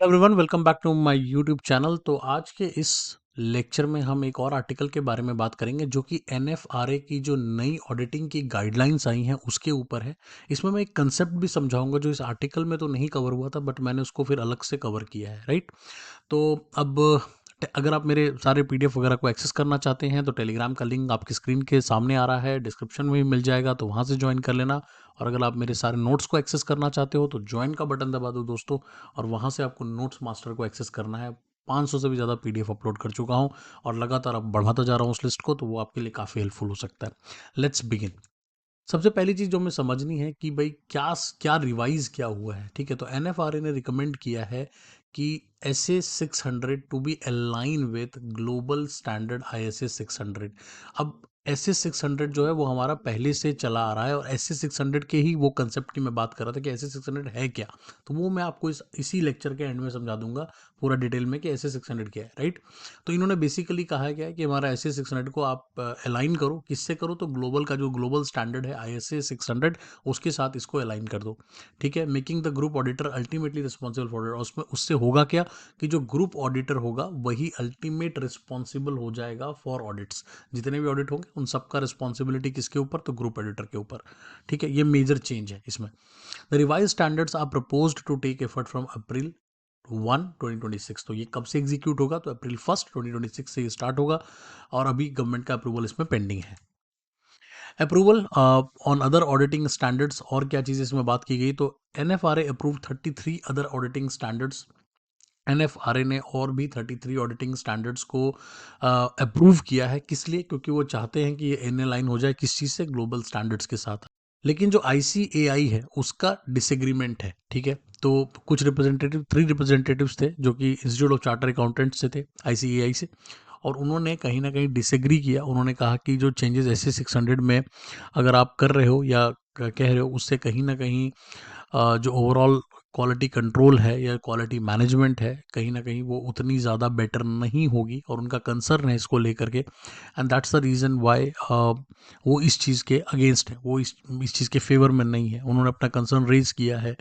Everyone welcome back to my YouTube channel. तो आज के इस लेक्चर में हम एक और आर्टिकल के बारे में बात करेंगे जो कि एनएफआरए की जो नई ऑडिटिंग की गाइडलाइंस आई हैं उसके ऊपर है। इसमें मैं एक कंसेप्ट भी समझाऊंगा जो इस आर्टिकल में तो नहीं कवर हुआ था, बट मैंने उसको फिर अलग से कवर किया है, राइट। तो अब अगर आप मेरे सारे पीडीएफ वगैरह को एक्सेस करना चाहते हैं तो टेलीग्राम का लिंक आपकी स्क्रीन के सामने आ रहा है, डिस्क्रिप्शन में भी मिल जाएगा, तो वहाँ से ज्वाइन कर लेना। और अगर आप मेरे सारे नोट्स को एक्सेस करना चाहते हो तो ज्वाइन का बटन दबा दो दोस्तों। और वहाँ से आपको नोट्स मास्टर को एक्सेस करना है। 500 से भी ज़्यादा पीडीएफ अपलोड कर चुका हूँ और लगातार अब बढ़ाता जा रहा हूँ उस लिस्ट को, तो वो आपके लिए काफ़ी हेल्पफुल हो सकता है। Let's begin. सबसे पहली चीज़ जो हमें समझनी है कि भाई क्या क्या रिवाइज क्या हुआ है, ठीक है। तो एनएफआरए ने रिकमेंड किया है कि SA 600 to be align with global standard ISA 600। अब SA 600 जो है वो हमारा पहले से चला आ रहा है, और SA 600 के ही वो कंसेप्ट की मैं बात कर रहा था कि SA 600 है क्या। तो वो मैं आपको इसी लेक्चर के एंड में समझा दूंगा पूरा डिटेल में कि SA 600 क्या है, राइट। तो इन्होंने बेसिकली कहा है क्या है कि हमारा SA 600 को आप अलाइन करो, किससे करो, तो ग्लोबल का जो ग्लोबल स्टैंडर्ड है ISA 600 उसके साथ इसको अलाइन कर दो, ठीक है। Making the group auditor ultimately responsible for audit. उसमें उससे होगा क्या कि जो ग्रुप ऑडिटर होगा वही अल्टीमेट रिस्पॉन्सिबल हो जाएगा फॉर ऑडिट्स। जितने भी ऑडिट होंगे उन सबका रिस्पॉन्सिबिलिटी किसके ऊपर, तो ग्रुप ऑडिटर के ऊपर, ठीक है। ये मेजर चेंज है इसमें। The revise standards are proposed to take effort from April 1, 2026। तो ये कब से एग्जीक्यूट होगा, तो April 1, 2026 से ये स्टार्ट होगा। और अभी गवर्नमेंट का अप्रूवल इसमें पेंडिंग है। Approval on other auditing standards, और क्या चीज़ इसमें बात की गई, तो NFRA approve 33 other auditing standards. NFRA ने और भी 33 ऑडिटिंग स्टैंडर्ड्स को अप्रूव किया है। किस लिए? क्योंकि वो चाहते हैं कि ये इन लाइन हो जाए किस चीज़ से, ग्लोबल स्टैंडर्ड्स के साथ। लेकिन जो आईसीएआई है उसका डिसएग्रीमेंट है, ठीक है। तो कुछ रिप्रेजेंटेटिव 3 रिप्रेजेंटेटिव्स थे जो कि इंस्टीट्यूट ऑफ चार्टर अकाउंटेंट से थे, आईसीएआई से। और उन्होंने कहीं ना कहीं डिसएग्री किया। उन्होंने कहा कि जो चेंजेस SA 600 में अगर आप कर रहे हो या कह रहे हो, उससे कहीं ना कहीं जो ओवरऑल क्वालिटी कंट्रोल है या क्वालिटी मैनेजमेंट है, कहीं ना कहीं वो उतनी ज़्यादा बेटर नहीं होगी, और उनका कंसर्न है इसको लेकर के। And that's the reason why वो इस चीज़ के अगेंस्ट है, वो इस चीज़ के फेवर में नहीं है। उन्होंने अपना कंसर्न रेज किया है,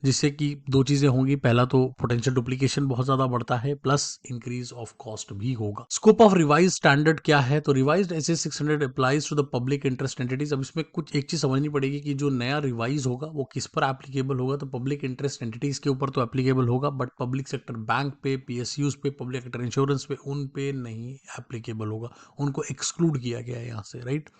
जिससे कि दो चीज़ें होंगी। पहला तो पोटेंशियल डुप्लीकेशन बहुत ज़्यादा बढ़ता है, प्लस इंक्रीज ऑफ कॉस्ट भी होगा। स्कोप ऑफ रिवाइज स्टैंडर्ड क्या है, तो revised SA 600 applies to the public interest entities. अब इसमें कुछ एक चीज़ समझनी पड़ेगी कि जो नया रिवाइज होगा वो किस पर एप्लीकेबल होगा, तो पब्लिक इंटरेस्ट एंटिटीज के ऊपर तो एप्लीकेबल होगा, बट पब्लिक सेक्टर बैंक पे, PSUs पे, पब्लिक सेक्टर इंश्योरेंस पे, उन पे नहीं एप्लीकेबल होगा। उनको एक्सक्लूड किया गया है यहाँ से, right.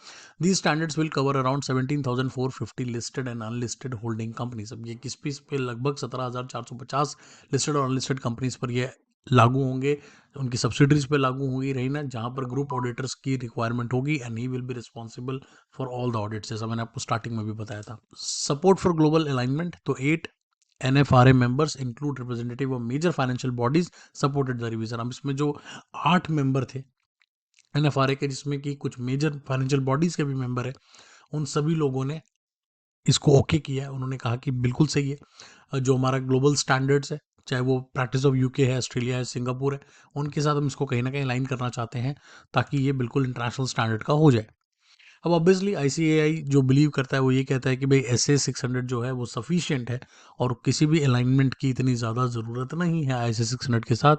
These standards will cover around 17,450 listed and unlisted holding companies। अब ये किस पे लगभग 17,450 लिस्टेड और अनलिस्टेड कंपनीज पर ये लागू होंगे। उनकी सब्सिडरीज पे लागू होगी, रही ना, जहां पर ग्रुप ऑडिटर्स की रिक्वायरमेंट होगी, and he will be responsible for all the audits, जैसा मैंने आपको स्टार्टिंग में भी बताया था। सपोर्ट फॉर ग्लोबल अलाइनमेंट, तो 8 NFRA members include representative of major financial bodies supported the revision। अब इसमें जो 8 मेंबर थे NFRA के, जिसमें कि कुछ मेजर फाइनेंशियल बॉडीज के भी मेंबर है, उन सभी लोगों ने इसको ओके किया है। उन्होंने कहा कि बिल्कुल सही है। जो हमारा ग्लोबल स्टैंडर्ड्स है, चाहे वो प्रैक्टिस ऑफ यूके है, ऑस्ट्रेलिया है, सिंगापुर है, उनके साथ हम इसको कहीं ना कहीं लाइन करना चाहते हैं ताकि ये बिल्कुल इंटरनेशनल स्टैंडर्ड का हो जाए। अब ऑब्वियसली आईसीएआई जो बिलीव करता है वो ये कहता है कि भाई SA 600 जो है वो सफिशिएंट है, और किसी भी अलाइनमेंट की इतनी ज़्यादा ज़रूरत नहीं है ISA 600 के साथ।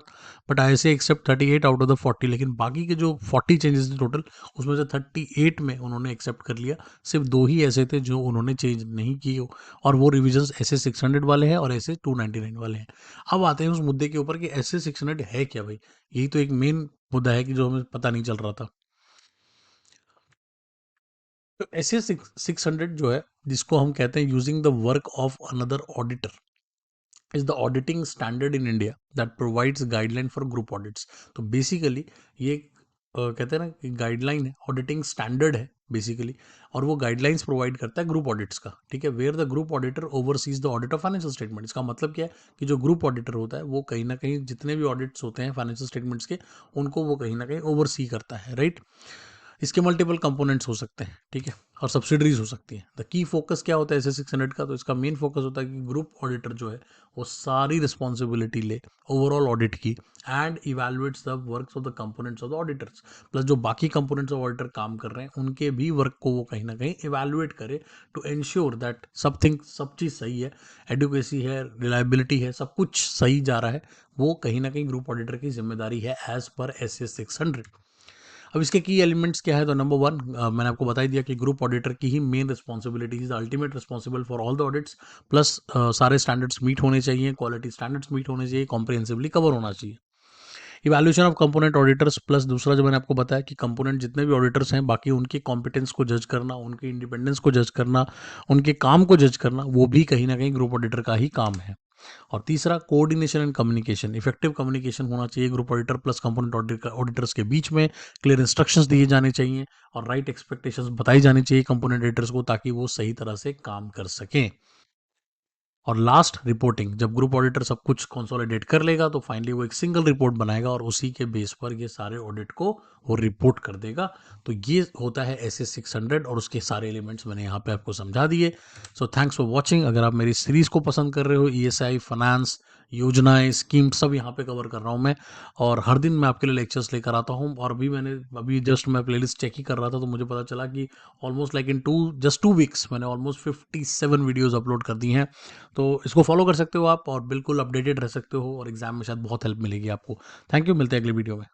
But ISA except 38 out of the 40, लेकिन बाकी के जो 40 चेंजेस थे टोटल, उसमें से 38 में उन्होंने एक्सेप्ट कर लिया। सिर्फ 2 ही ऐसे थे जो उन्होंने चेंज नहीं किए, और वो रिविजन्स SA 600 वाले हैं और SA 299 वाले हैं। अब आते हैं उस मुद्दे के ऊपर कि SA 600 है क्या भाई। यही तो एक मेन मुद्दा है कि जो हमें पता नहीं चल रहा था। तो SA 600 जो है, जिसको हम कहते हैं using the work of another auditor, is the auditing standard in India that provides guideline for group audits. तो बेसिकली ये कहते हैं ना कि गाइडलाइन है, ऑडिटिंग स्टैंडर्ड है बेसिकली, और वो गाइडलाइंस प्रोवाइड करता है ग्रुप ऑडिट्स का, ठीक है। Where the group auditor oversees the audit of financial statement. इसका मतलब क्या है कि जो ग्रुप ऑडिटर होता है वो कहीं ना कहीं जितने भी ऑडिट्स होते हैं फाइनेंशियल स्टेटमेंट्स के, उनको वो कहीं ना कहीं ओवरसी करता है, राइट। इसके मल्टीपल कंपोनेंट्स हो सकते हैं, ठीक है, और सब्सिडरीज हो सकती हैं। द की फोकस क्या होता है एस 600 का, तो इसका मेन फोकस होता है कि ग्रुप ऑडिटर जो है वो सारी रिस्पॉन्सिबिलिटी ले ओवरऑल ऑडिट की and evaluates the works of the components of the auditors, plus जो बाकी कंपोनेंट्स ऑफ ऑडिटर काम कर रहे हैं उनके भी वर्क को वो कहीं ना कहीं इवेलुएट करे टू एंश्योर दैट सब चीज़ सही है, एडुकेसी है, रिलायबिलिटी है, सब कुछ सही जा रहा है। वो कहीं ना कहीं ग्रुप ऑडिटर की जिम्मेदारी है एज पर एस 600। अब इसके की एलिमेंट्स क्या है, तो नंबर वन, मैंने आपको बता ही दिया कि ग्रुप ऑडिटर की ही main responsibility is ultimate responsible for all the audits, plus सारे स्टैंडर्ड्स मीट होने चाहिए, क्वालिटी स्टैंडर्ड्स मीट होने चाहिए, कॉम्प्रिहेंसिवली कवर होना चाहिए। Evaluation of component auditors, plus दूसरा जो मैंने आपको बताया कि कंपोनेंट जितने भी ऑडिटर्स हैं बाकी उनके कॉम्पिटेंस को जज करना, उनके इंडिपेंडेंस को जज करना, उनके काम को जज करना, वो भी कहीं ना कहीं ग्रुप ऑडिटर का ही काम है। और तीसरा, coordination and communication, effective communication होना चाहिए group auditor plus component auditors के बीच में, क्लियर इंस्ट्रक्शंस दिए जाने चाहिए और राइट एक्सपेक्टेशंस बताई जानी चाहिए कंपोनेंट ऑडिटर्स को, ताकि वो सही तरह से काम कर सकें। और लास्ट, रिपोर्टिंग, जब ग्रुप ऑडिटर सब कुछ कंसोलिडेट कर लेगा तो फाइनली वो एक सिंगल रिपोर्ट बनाएगा और उसी के बेस पर ये सारे ऑडिट को वो रिपोर्ट कर देगा। तो ये होता है एस 600 और उसके सारे एलिमेंट्स मैंने यहाँ पे आपको समझा दिए। So thanks for watching. अगर आप मेरी सीरीज को पसंद कर रहे हो, ESI, फाइनेंस, योजनाएं, स्कीम सब यहाँ पे कवर कर रहा हूँ मैं, और हर दिन मैं आपके लिए लेक्चर्स लेकर आता हूँ। और अभी जस्ट मैं प्लेलिस्ट चेक ही कर रहा था तो मुझे पता चला कि almost like in just 2 weeks मैंने ऑलमोस्ट 57 वीडियोज़ अपलोड कर दी हैं। तो इसको फॉलो कर सकते हो आप और बिल्कुल अपडेटेड रह सकते हो, और एग्जाम में शायद बहुत हेल्प मिलेगी आपको। थैंक यू, मिलते हैं अगली वीडियो में।